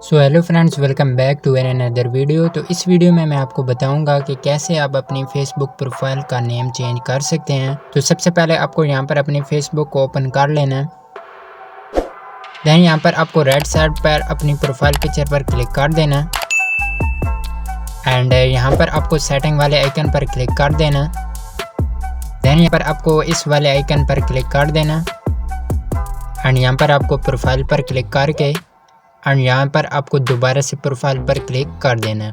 So hello friends, welcome back to an another video. तो इस video में मैं आपको बताऊंगा कि कैसे आप अपनी फेसबुक प्रोफाइल का नेम चेंज कर सकते हैं। तो सबसे पहले आपको यहां पर अपनी फेसबुक को ओपन कर लेना है। देन यहां पर आपको राइट साइड पर अपनी प्रोफाइल पिक्चर पर क्लिक कर देना एंड यहां पर आपको सेटिंग वाले आइकन पर क्लिक कर देना। देन यहां पर आपको इस वाले आइकन पर क्लिक कर देना एंड यहां पर आपको प्रोफाइल पर क्लिक करके एंड यहाँ पर आपको दोबारा से प्रोफाइल पर क्लिक कर देना है।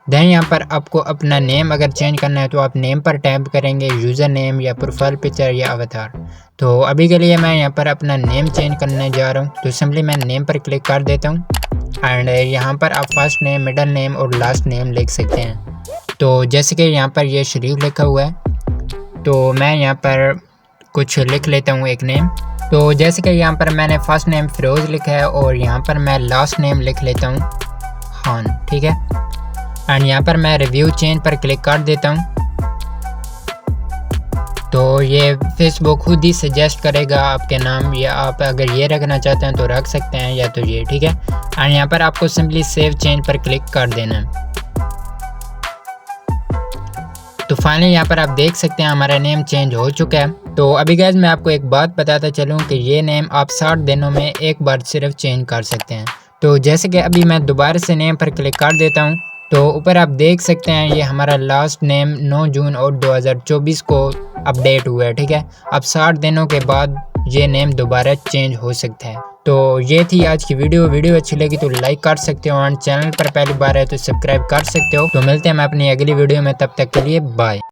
देन यहाँ पर आपको अपना नेम अगर चेंज करना है तो आप नेम पर टैप करेंगे, यूज़र नेम या प्रोफाइल पिक्चर या अवतार। तो अभी के लिए मैं यहाँ पर अपना नेम चेंज करने जा रहा हूँ, तो सिंपली मैं नेम पर क्लिक कर देता हूँ एंड यहाँ पर आप फर्स्ट नेम, मिडल नेम और लास्ट नेम लिख सकते हैं। तो जैसे कि यहाँ पर ये शरीफ लिखा हुआ है, तो मैं यहाँ पर कुछ लिख लेता हूँ एक नेम। तो जैसे कि यहाँ पर मैंने फर्स्ट नेम फिरोज़ लिखा है और यहाँ पर मैं लास्ट नेम लिख लेता हूँ खान, ठीक है। एंड यहाँ पर मैं रिव्यू चेंज पर क्लिक कर देता हूँ। तो ये फेसबुक खुद ही सजेस्ट करेगा आपके नाम, या आप अगर ये रखना चाहते हैं तो रख सकते हैं या तो ये, ठीक है। एंड यहाँ पर आपको सिंपली सेव चेंज पर क्लिक कर देना है। तो फाइनली यहाँ पर आप देख सकते हैं हमारा नेम चेंज हो चुका है। तो अभी गाइस मैं आपको एक बात बताता चलूँ कि ये नेम आप 60 दिनों में एक बार सिर्फ चेंज कर सकते हैं। तो जैसे कि अभी मैं दोबारा से नेम पर क्लिक कर देता हूँ, तो ऊपर आप देख सकते हैं ये हमारा लास्ट नेम 9 जून और 2024 को अपडेट हुआ है, ठीक है। अब 60 दिनों के बाद ये नेम दोबारा चेंज हो सकता है। तो ये थी आज की वीडियो अच्छी लगी तो लाइक कर सकते हो एंड चैनल पर पहली बार है तो सब्सक्राइब कर सकते हो। तो मिलते हैं मैं अपनी अगली वीडियो में, तब तक के लिए बाय।